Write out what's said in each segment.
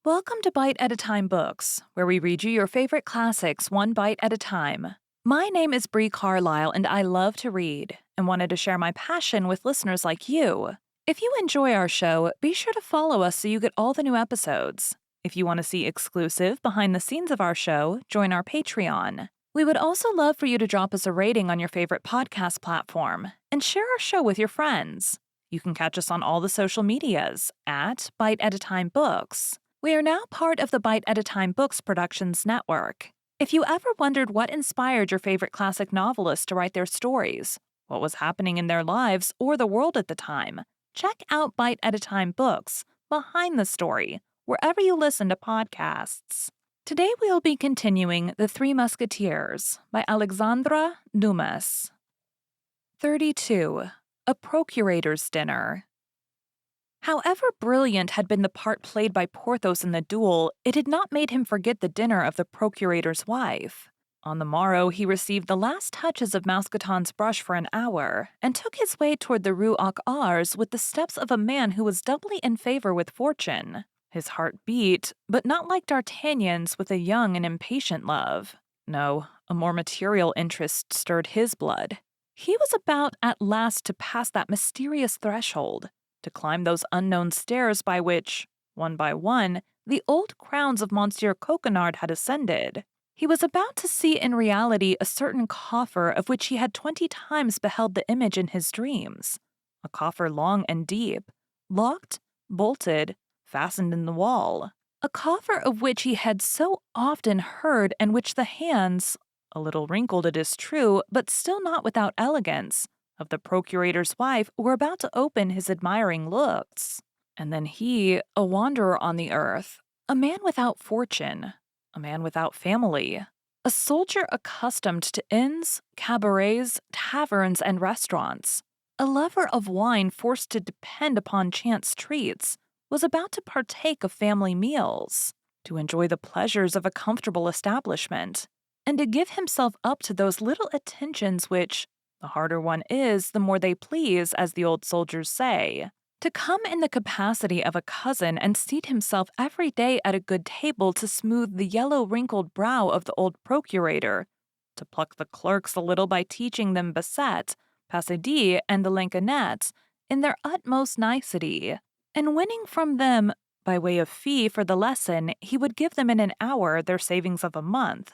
Welcome to Bite at a Time Books, where we read you your favorite classics one bite at a time. My name is Bree Carlile, and I love to read, and wanted to share my passion with listeners like you. If you enjoy our show, be sure to follow us so you get all the new episodes. If you want to see exclusive behind the scenes of our show, join our Patreon. We would also love for you to drop us a rating on your favorite podcast platform and share our show with your friends. You can catch us on all the social medias at Bite at a Time Books. We are now part of the Bite at a Time Books Productions Network. If you ever wondered what inspired your favorite classic novelists to write their stories, what was happening in their lives or the world at the time, check out Bite at a Time Books, Behind the Story, wherever you listen to podcasts. Today we'll be continuing The Three Musketeers by Alexandre Dumas. 32. A Procurator's Dinner. However brilliant had been the part played by Porthos in the duel, it had not made him forget the dinner of the Procurator's wife. On the morrow, he received the last touches of Mousqueton's brush for an hour, and took his way toward the Rue aux Arts with the steps of a man who was doubly in favor with fortune. His heart beat, but not like D'Artagnan's with a young and impatient love. No, a more material interest stirred his blood. He was about at last to pass that mysterious threshold, to climb those unknown stairs by which, one by one, the old crowns of Monsieur Coquenard had ascended. He was about to see in reality a certain coffer of which he had 20 times beheld the image in his dreams. A coffer long and deep, locked, bolted, fastened in the wall. A coffer of which he had so often heard and which the hands, a little wrinkled it is true, but still not without elegance, of the procurator's wife were about to open his admiring looks. And then he, a wanderer on the earth, a man without fortune, a man without family, a soldier accustomed to inns, cabarets, taverns, and restaurants, a lover of wine forced to depend upon chance treats, was about to partake of family meals, to enjoy the pleasures of a comfortable establishment, and to give himself up to those little attentions which, the harder one is, the more they please, as the old soldiers say. To come in the capacity of a cousin and seat himself every day at a good table to smooth the yellow wrinkled brow of the old procurator, to pluck the clerks a little by teaching them Basset, Passadis, and the Lansquenet in their utmost nicety, and winning from them, by way of fee for the lesson, he would give them in an hour their savings of a month.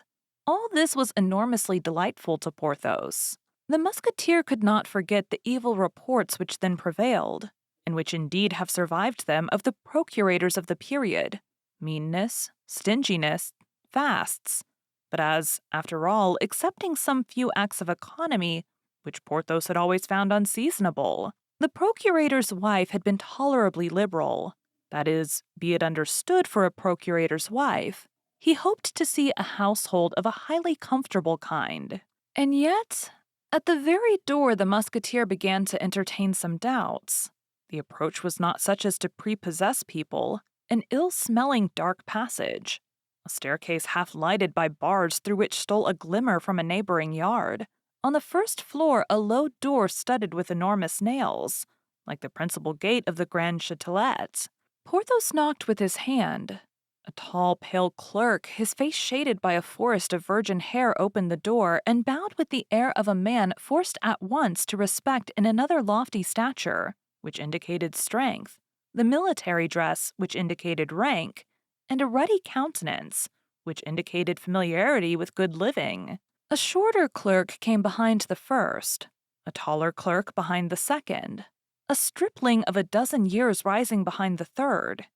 All this was enormously delightful to Porthos. The musketeer could not forget the evil reports which then prevailed, and which indeed have survived them of the procurators of the period, meanness, stinginess, fasts, but as, after all, excepting some few acts of economy, which Porthos had always found unseasonable, the procurator's wife had been tolerably liberal. That is, be it understood for a procurator's wife, he hoped to see a household of a highly comfortable kind. And yet, at the very door the musketeer began to entertain some doubts. The approach was not such as to prepossess people, an ill-smelling dark passage, a staircase half lighted by bars through which stole a glimmer from a neighboring yard. On the first floor a low door studded with enormous nails, like the principal gate of the Grand Châtelet. Porthos knocked with his hand. A tall, pale clerk, his face shaded by a forest of virgin hair, opened the door and bowed with the air of a man forced at once to respect in another lofty stature, which indicated strength, the military dress, which indicated rank, and a ruddy countenance, which indicated familiarity with good living. A shorter clerk came behind the first, a taller clerk behind the second, a stripling of a dozen years rising behind the third.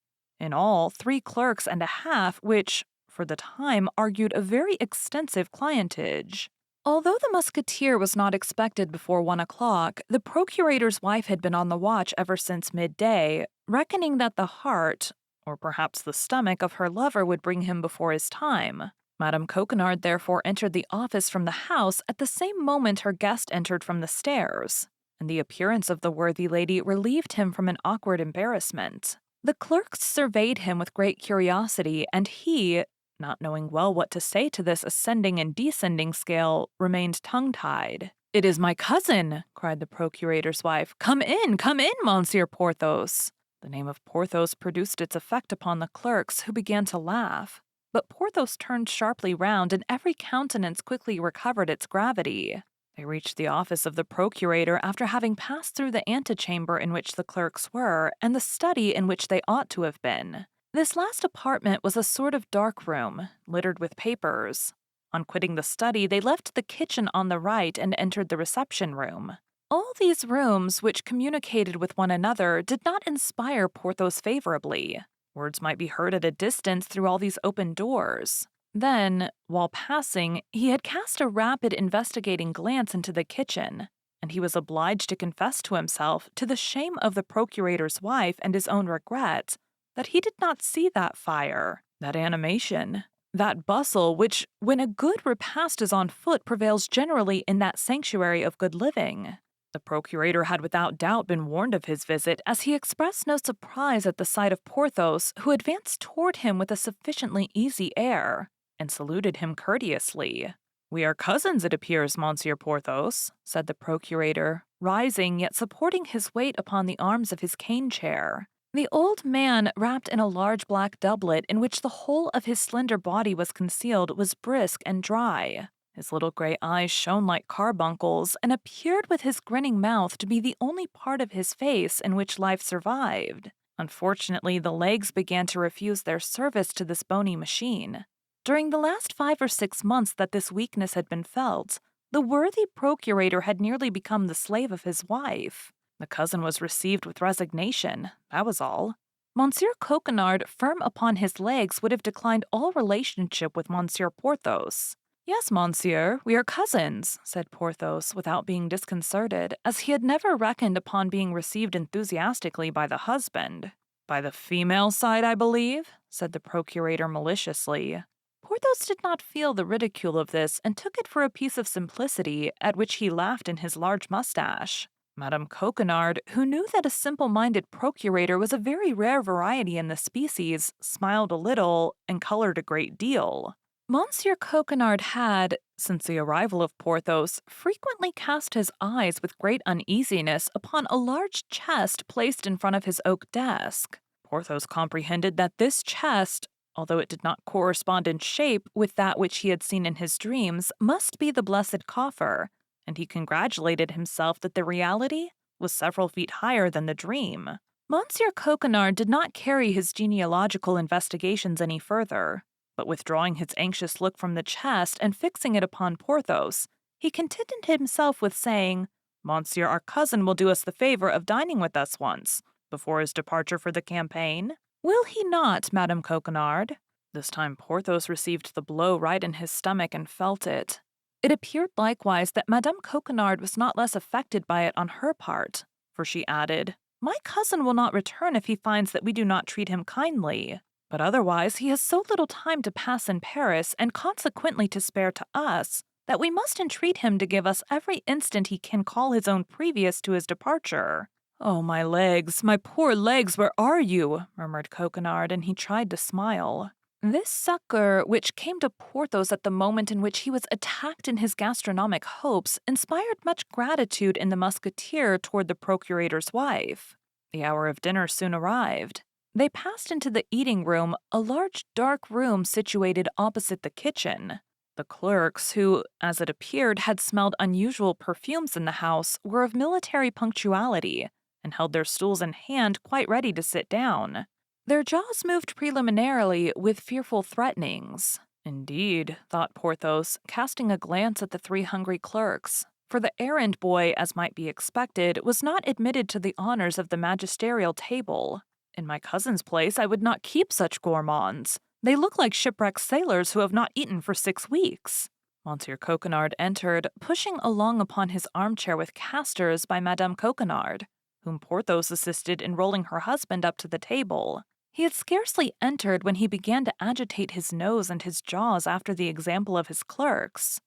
In all, 3 clerks and a half, which, for the time, argued a very extensive clientage. Although the musketeer was not expected before 1 o'clock, the procurator's wife had been on the watch ever since midday, reckoning that the heart, or perhaps the stomach, of her lover would bring him before his time. Madame Coquenard therefore entered the office from the house at the same moment her guest entered from the stairs, and the appearance of the worthy lady relieved him from an awkward embarrassment. The clerks surveyed him with great curiosity, and he, not knowing well what to say to this ascending and descending scale, remained tongue-tied. "It is my cousin," cried the procurator's wife. Come in, Monsieur Porthos." The name of Porthos produced its effect upon the clerks, who began to laugh. But Porthos turned sharply round, and every countenance quickly recovered its gravity. They reached the office of the Procurator after having passed through the antechamber in which the clerks were, and the study in which they ought to have been. This last apartment was a sort of dark room, littered with papers. On quitting the study, they left the kitchen on the right and entered the reception room. All these rooms, which communicated with one another, did not inspire Porthos favorably. Words might be heard at a distance through all these open doors. Then, while passing, he had cast a rapid investigating glance into the kitchen, and he was obliged to confess to himself, to the shame of the procurator's wife and his own regret, that he did not see that fire, that animation, that bustle which, when a good repast is on foot, prevails generally in that sanctuary of good living. The procurator had without doubt been warned of his visit, as he expressed no surprise at the sight of Porthos, who advanced toward him with a sufficiently easy air, and saluted him courteously. "We are cousins, it appears, Monsieur Porthos," said the procurator, rising yet supporting his weight upon the arms of his cane chair. The old man, wrapped in a large black doublet in which the whole of his slender body was concealed, was brisk and dry. His little gray eyes shone like carbuncles, and appeared with his grinning mouth to be the only part of his face in which life survived. Unfortunately, the legs began to refuse their service to this bony machine. During the last 5 or 6 months that this weakness had been felt, the worthy procurator had nearly become the slave of his wife. The cousin was received with resignation, that was all. Monsieur Coquenard, firm upon his legs, would have declined all relationship with Monsieur Porthos. "Yes, monsieur, we are cousins," said Porthos, without being disconcerted, as he had never reckoned upon being received enthusiastically by the husband. "By the female side, I believe," said the procurator maliciously. Porthos did not feel the ridicule of this, and took it for a piece of simplicity, at which he laughed in his large mustache. Madame Coquenard, who knew that a simple-minded procurator was a very rare variety in the species, smiled a little, and colored a great deal. Monsieur Coquenard had, since the arrival of Porthos, frequently cast his eyes with great uneasiness upon a large chest placed in front of his oak desk. Porthos comprehended that this chest, although it did not correspond in shape with that which he had seen in his dreams, must be the blessed coffer, and he congratulated himself that the reality was several feet higher than the dream. Monsieur Coquenard did not carry his genealogical investigations any further, but withdrawing his anxious look from the chest and fixing it upon Porthos, he contented himself with saying, "Monsieur, our cousin will do us the favor of dining with us once, before his departure for the campaign. Will he not, Madame Coquenard?" This time Porthos received the blow right in his stomach and felt it. It appeared likewise that Madame Coquenard was not less affected by it on her part, for she added, "My cousin will not return if he finds that we do not treat him kindly. But otherwise he has so little time to pass in Paris, and consequently to spare to us, that we must entreat him to give us every instant he can call his own previous to his departure." "Oh, my legs, my poor legs, where are you?" murmured Coquenard, and he tried to smile. This succor, which came to Porthos at the moment in which he was attacked in his gastronomic hopes, inspired much gratitude in the musketeer toward the procurator's wife. The hour of dinner soon arrived. They passed into the eating room, a large dark room situated opposite the kitchen. The clerks, who, as it appeared, had smelled unusual perfumes in the house, were of military punctuality, and held their stools in hand, quite ready to sit down. Their jaws moved preliminarily with fearful threatenings. Indeed, thought Porthos, casting a glance at the 3 hungry clerks, for the errand boy, as might be expected, was not admitted to the honors of the magisterial table. In my cousin's place, I would not keep such gourmands. They look like shipwrecked sailors who have not eaten for 6 weeks. Monsieur Coquenard entered, pushing along upon his armchair with casters by Madame Coquenard, whom Porthos assisted in rolling her husband up to the table. He had scarcely entered when he began to agitate his nose and his jaws after the example of his clerks.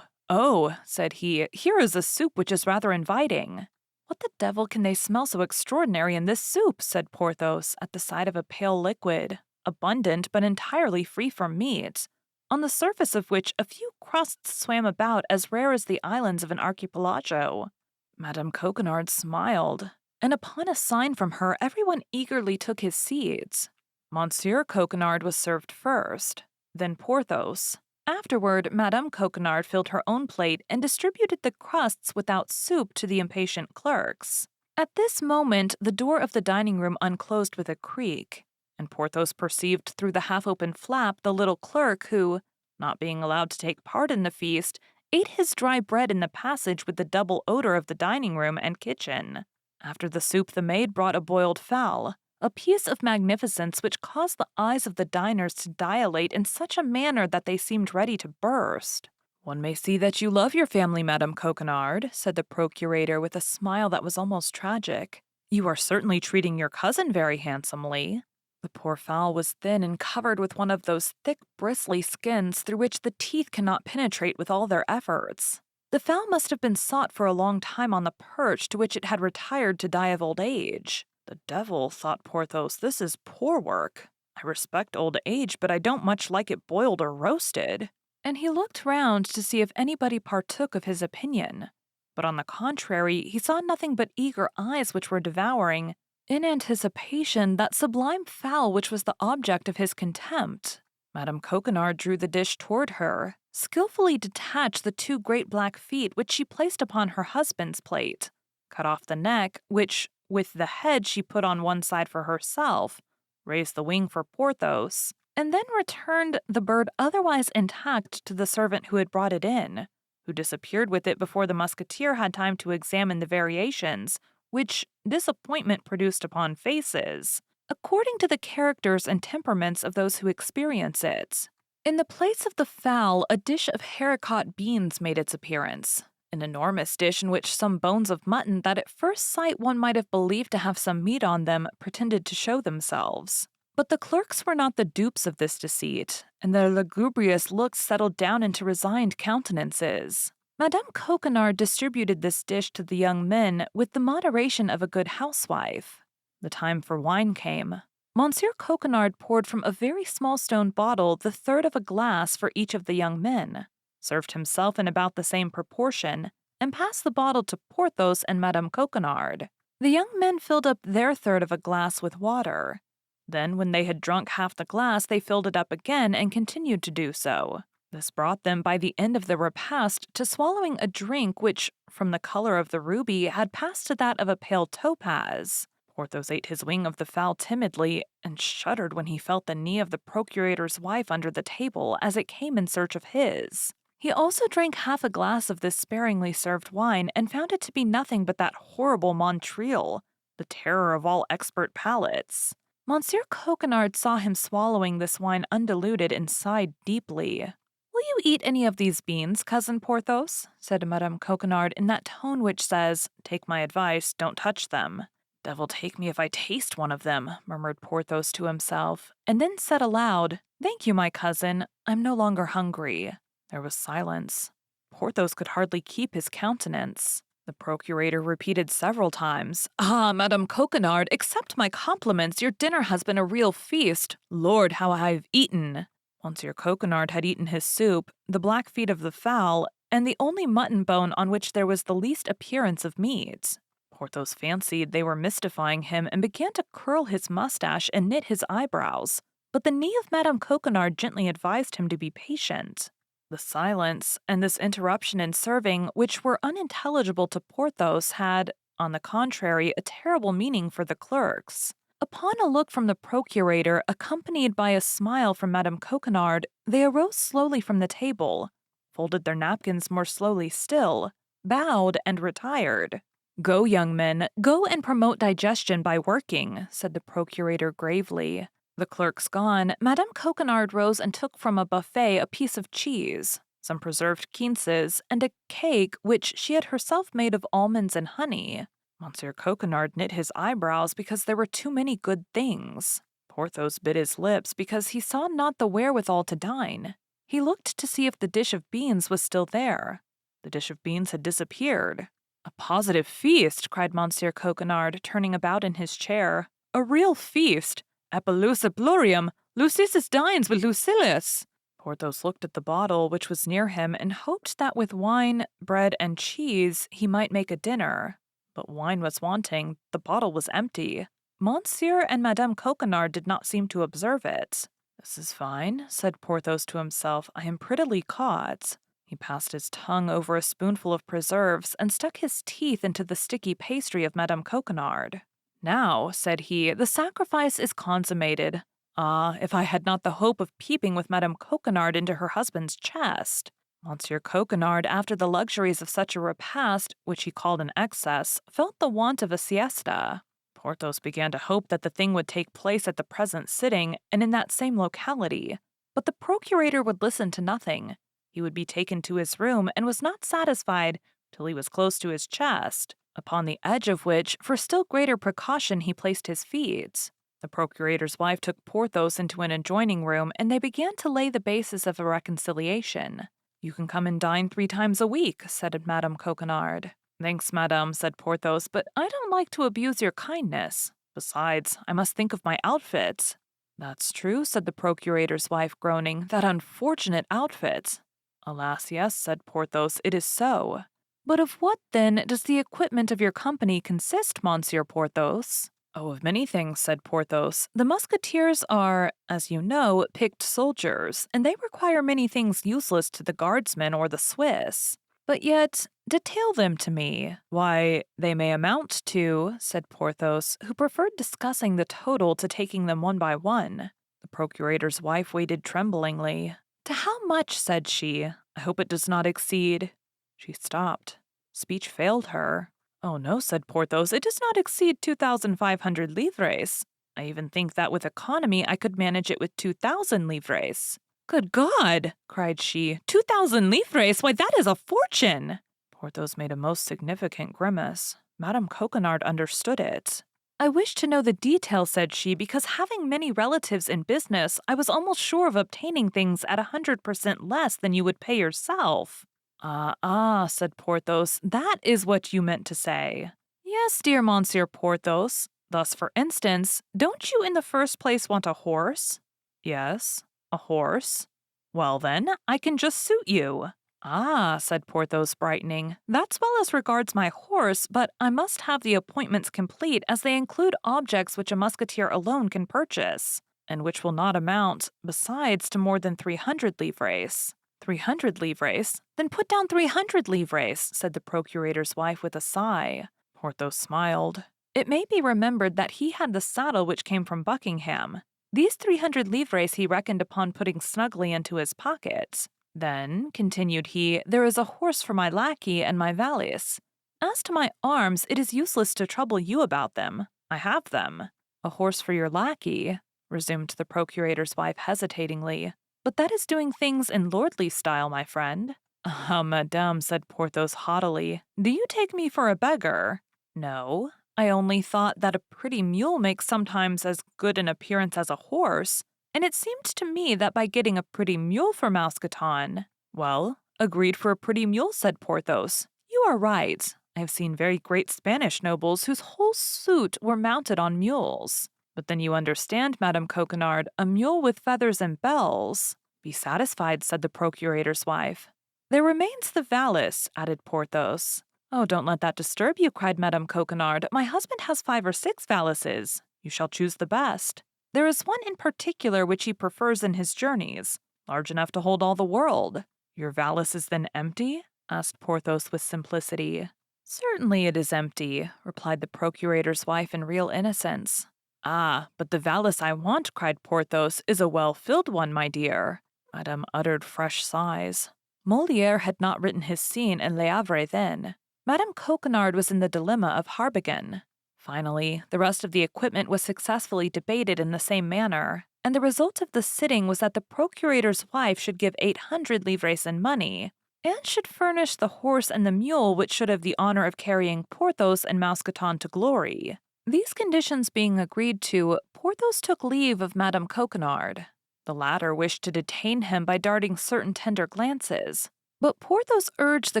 Oh, said he, "here is a soup which is rather inviting." "What the devil can they smell so extraordinary in this soup?" said Porthos, at the sight of a pale liquid, abundant but entirely free from meat, on the surface of which a few crusts swam about as rare as the islands of an archipelago. Madame Coquenard smiled. and upon a sign from her, everyone eagerly took his seats. Monsieur Coquenard was served first, then Porthos. Afterward, Madame Coquenard filled her own plate and distributed the crusts without soup to the impatient clerks. At this moment, the door of the dining room unclosed with a creak, and Porthos perceived through the half-open flap the little clerk who, not being allowed to take part in the feast, ate his dry bread in the passage with the double odor of the dining room and kitchen. After the soup, the maid brought a boiled fowl, a piece of magnificence which caused the eyes of the diners to dilate in such a manner that they seemed ready to burst. "One may see that you love your family, Madame Coquenard," said the procurator with a smile that was almost tragic. "You are certainly treating your cousin very handsomely." The poor fowl was thin and covered with one of those thick, bristly skins through which the teeth cannot penetrate with all their efforts. The fowl must have been sought for a long time on the perch to which it had retired to die of old age. "The devil," thought Porthos, "this is poor work. I respect old age, but I don't much like it boiled or roasted." And he looked round to see if anybody partook of his opinion. But on the contrary, he saw nothing but eager eyes which were devouring, in anticipation, that sublime fowl which was the object of his contempt. Madame Coquenard drew the dish toward her, skillfully detached the two great black feet which she placed upon her husband's plate, cut off the neck, which, with the head she put on one side for herself, raised the wing for Porthos, and then returned the bird otherwise intact to the servant who had brought it in, who disappeared with it before the musketeer had time to examine the variations which disappointment produced upon faces, according to the characters and temperaments of those who experience it. In the place of the fowl, a dish of haricot beans made its appearance, an enormous dish in which some bones of mutton that at first sight one might have believed to have some meat on them pretended to show themselves. But the clerks were not the dupes of this deceit, and their lugubrious looks settled down into resigned countenances. Madame Coquenard distributed this dish to the young men with the moderation of a good housewife. The time for wine came. Monsieur Coquenard poured from a very small stone bottle the third of a glass for each of the young men, served himself in about the same proportion, and passed the bottle to Porthos and Madame Coquenard. The young men filled up their third of a glass with water. Then, when they had drunk half the glass, they filled it up again and continued to do so. This brought them, by the end of the repast, to swallowing a drink which, from the color of the ruby, had passed to that of a pale topaz. Porthos ate his wing of the fowl timidly, and shuddered when he felt the knee of the procurator's wife under the table as it came in search of his. He also drank half a glass of this sparingly served wine, and found it to be nothing but that horrible Montreal, the terror of all expert palates. Monsieur Coquenard saw him swallowing this wine undiluted and sighed deeply. "Will you eat any of these beans, cousin Porthos?" said Madame Coquenard in that tone which says, "Take my advice, don't touch them." "Devil take me if I taste one of them," murmured Porthos to himself, and then said aloud, "Thank you, my cousin, I'm no longer hungry." There was silence. Porthos could hardly keep his countenance. The procurator repeated several times, "Ah, Madame Coquenard, accept my compliments, your dinner has been a real feast. Lord, how I've eaten!" Monsieur Coquenard had eaten his soup, the black feet of the fowl, and the only mutton bone on which there was the least appearance of meat. Porthos fancied they were mystifying him and began to curl his mustache and knit his eyebrows, but the knee of Madame Coquenard gently advised him to be patient. The silence and this interruption in serving, which were unintelligible to Porthos, had, on the contrary, a terrible meaning for the clerks. Upon a look from the procurator, accompanied by a smile from Madame Coquenard, they arose slowly from the table, folded their napkins more slowly still, bowed, and retired. "Go, young men, go and promote digestion by working," said the procurator gravely. The clerks gone, Madame Coquenard rose and took from a buffet a piece of cheese, some preserved quinces, and a cake which she had herself made of almonds and honey. Monsieur Coquenard knit his eyebrows because there were too many good things. Porthos bit his lips because he saw not the wherewithal to dine. He looked to see if the dish of beans was still there. The dish of beans had disappeared. "A positive feast!" cried Monsieur Coquenard, turning about in his chair. "A real feast! Apellusa plurium! Lucius dines with Lucilius!" Porthos looked at the bottle which was near him and hoped that with wine, bread, and cheese he might make a dinner. But wine was wanting, the bottle was empty. Monsieur and Madame Coquenard did not seem to observe it. "This is fine," said Porthos to himself. "I am prettily caught." He passed his tongue over a spoonful of preserves and stuck his teeth into the sticky pastry of Madame Coquenard. "Now," said he, "the sacrifice is consummated. Ah, if I had not the hope of peeping with Madame Coquenard into her husband's chest!" Monsieur Coquenard, after the luxuries of such a repast, which he called an excess, felt the want of a siesta. Porthos began to hope that the thing would take place at the present sitting and in that same locality. But the procurator would listen to nothing. He would be taken to his room and was not satisfied till he was close to his chest, upon the edge of which, for still greater precaution, he placed his feet. The procurator's wife took Porthos into an adjoining room, and they began to lay the basis of a reconciliation. "You can come and dine 3 times a week," said Madame Coquenard. "Thanks, madame," said Porthos, "but I don't like to abuse your kindness. Besides, I must think of my outfit." "That's true," said the procurator's wife, groaning. "That unfortunate outfit." "Alas, yes," said Porthos, "it is so." "But of what, then, does the equipment of your company consist, Monsieur Porthos?" "Oh, of many things," said Porthos. "The Musketeers are, as you know, picked soldiers, and they require many things useless to the Guardsmen or the Swiss. But yet, detail them to me." "Why, they may amount to," said Porthos, who preferred discussing the total to taking them one by one. The procurator's wife waited tremblingly. "To how much?" said she. "I hope it does not exceed—" She stopped. Speech failed her. "Oh no," said Porthos, "it does not exceed 2,500 livres. I even think that with economy I could manage it with 2,000 livres." "Good God!" cried she. 2,000 livres! Why, that is a fortune!" Porthos made a most significant grimace. Madame Coquenard understood it. "I wish to know the details," said she, "because having many relatives in business, I was almost sure of obtaining things at 100% less than you would pay yourself." Ah, said Porthos, "that is what you meant to say." "Yes, dear Monsieur Porthos. Thus, for instance, don't you in the first place want a horse?" "Yes, a horse." "Well, then, I can just suit you." "Ah," said Porthos, brightening, "that's well as regards my horse, but I must have the appointments complete, as they include objects which a musketeer alone can purchase, and which will not amount, besides, to more than 300 livres." 300 livres? Then put down 300 livres, said the procurator's wife with a sigh. Porthos smiled. It may be remembered that he had the saddle which came from Buckingham. These 300 livres he reckoned upon putting snugly into his pocket. "Then," continued he, "there is a horse for my lackey and my valise. As to my arms, it is useless to trouble you about them. I have them." "A horse for your lackey," resumed the procurator's wife hesitatingly. "But that is doing things in lordly style, my friend." "Ah, madame," said Porthos haughtily, "do you take me for a beggar?" "No, I only thought that a pretty mule makes sometimes as good an appearance as a horse, and it seemed to me that by getting a pretty mule for Mousqueton—" "Well, agreed for a pretty mule," said Porthos. "You are right. I have seen very great Spanish nobles whose whole suite were mounted on mules. But then you understand, Madame Coquenard, a mule with feathers and bells." "Be satisfied," said the procurator's wife. "There remains the valise," added Porthos. "Oh, don't let that disturb you," cried Madame Coquenard. "My husband has 5 or 6 valises. You shall choose the best. There is one in particular which he prefers in his journeys, large enough to hold all the world." "Your valise is then empty?" asked Porthos with simplicity. "Certainly it is empty," replied the procurator's wife in real innocence. "Ah, but the valise I want," cried Porthos, "is a well-filled one, my dear." Madame uttered fresh sighs. Molière had not written his scene in Le Havre then. Madame Coquenard was in the dilemma of Harbigan. Finally, the rest of the equipment was successfully debated in the same manner, and the result of the sitting was that the procurator's wife should give 800 livres in money, and should furnish the horse and the mule which should have the honor of carrying Porthos and Mousqueton to glory. These conditions being agreed to, Porthos took leave of Madame Coquenard. The latter wished to detain him by darting certain tender glances, but Porthos urged the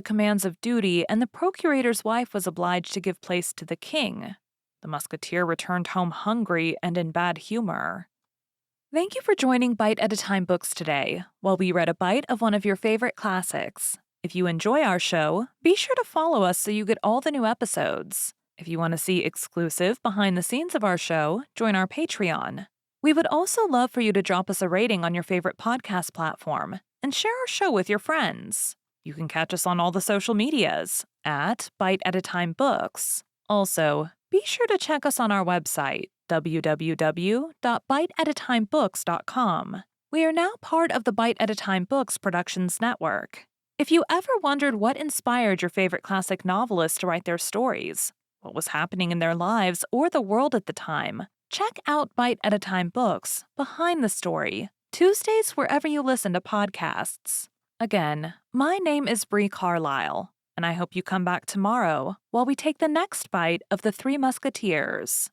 commands of duty, and the procurator's wife was obliged to give place to the king. The musketeer returned home hungry and in bad humor. Thank you for joining Bite at a Time Books today, while we read a bite of one of your favorite classics. If you enjoy our show, be sure to follow us so you get all the new episodes. If you want to see exclusive behind the scenes of our show, join our Patreon. We would also love for you to drop us a rating on your favorite podcast platform and share our show with your friends. You can catch us on all the social medias at Bite at a Time Books. Also, be sure to check us on our website, www.biteatatimebooks.com. We are now part of the Bite at a Time Books Productions Network. If you ever wondered what inspired your favorite classic novelists to write their stories, what was happening in their lives or the world at the time, check out Bite at a Time Books Behind the Story, Tuesdays wherever you listen to podcasts. Again, my name is Bree Carlile, and I hope you come back tomorrow while we take the next bite of the Three Musketeers.